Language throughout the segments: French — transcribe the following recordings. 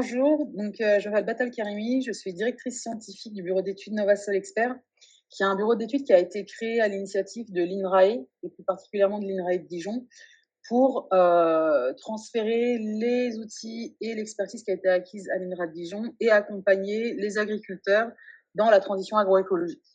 Bonjour, je m'appelle Batal Karimi, je suis directrice scientifique du bureau d'études Novasol Expert, qui est un bureau d'études qui a été créé à l'initiative de l'INRAE, et plus particulièrement de l'INRAE de Dijon, pour transférer les outils et l'expertise qui a été acquise à l'INRAE de Dijon et accompagner les agriculteurs dans la transition agroécologique.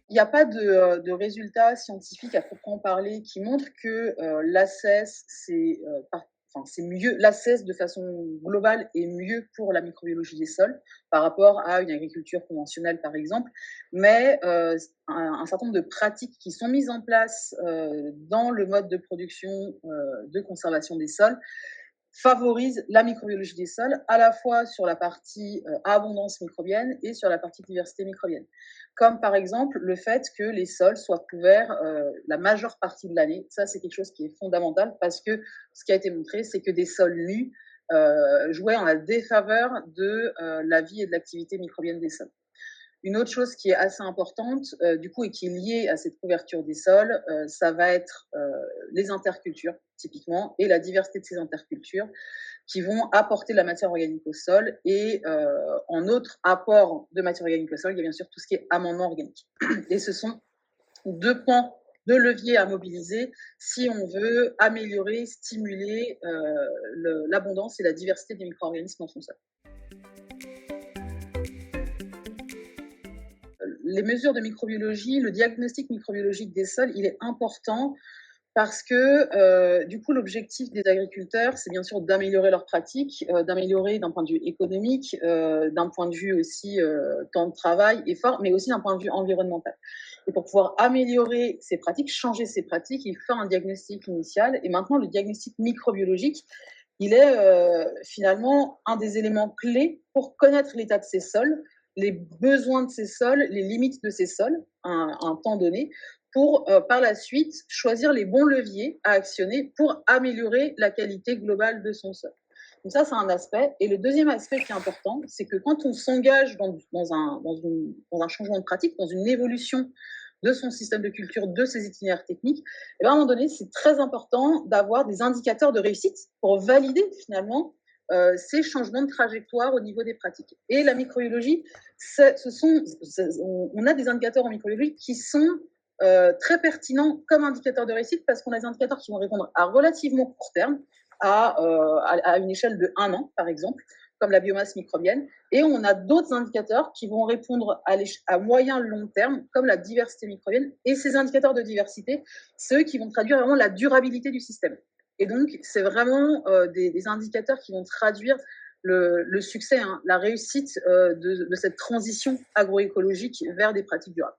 Il n'y a pas de résultats scientifiques à proprement parler qui montrent que l'ACES, c'est mieux, l'ACES de façon globale est mieux pour la microbiologie des sols par rapport à une agriculture conventionnelle par exemple, mais un certain nombre de pratiques qui sont mises en place dans le mode de production de conservation des sols favorise la microbiologie des sols, à la fois sur la partie abondance microbienne et sur la partie diversité microbienne. Comme par exemple le fait que les sols soient couverts la majeure partie de l'année. Ça, c'est quelque chose qui est fondamental parce que ce qui a été montré, c'est que des sols nus jouaient en la défaveur de la vie et de l'activité microbienne des sols. Une autre chose qui est assez importante, du coup, et qui est liée à cette couverture des sols, ça va être les intercultures, typiquement, et la diversité de ces intercultures qui vont apporter de la matière organique au sol. Et en autre apport de matière organique au sol, il y a bien sûr tout ce qui est amendement organique. Et ce sont deux points de levier à mobiliser si on veut améliorer, stimuler l'abondance et la diversité des micro-organismes dans son sol. Les mesures de microbiologie, le diagnostic microbiologique des sols, il est important parce que du coup, l'objectif des agriculteurs, c'est bien sûr d'améliorer leurs pratiques, d'améliorer d'un point de vue économique, d'un point de vue aussi temps de travail, effort, mais aussi d'un point de vue environnemental. Et pour pouvoir améliorer ces pratiques, changer ces pratiques, il faut un diagnostic initial. Et maintenant, le diagnostic microbiologique, il est finalement un des éléments clés pour connaître l'état de ces sols, les besoins de ces sols, les limites de ces sols à un temps donné, pour par la suite choisir les bons leviers à actionner pour améliorer la qualité globale de son sol. Donc ça, c'est un aspect. Et le deuxième aspect qui est important, c'est que quand on s'engage dans un changement de pratique, dans une évolution de son système de culture, de ses itinéraires techniques, et bien à un moment donné, c'est très important d'avoir des indicateurs de réussite pour valider finalement ces changements de trajectoire au niveau des pratiques. Et la microbiologie, on a des indicateurs en microbiologie qui sont très pertinents comme indicateurs de réussite parce qu'on a des indicateurs qui vont répondre à relativement court terme, à une échelle de 1 an, par exemple, comme la biomasse microbienne. Et on a d'autres indicateurs qui vont répondre à moyen long terme, comme la diversité microbienne. Et ces indicateurs de diversité, c'est eux qui vont traduire vraiment la durabilité du système. Et donc, c'est vraiment des indicateurs qui vont traduire le succès, la réussite de cette transition agroécologique vers des pratiques durables.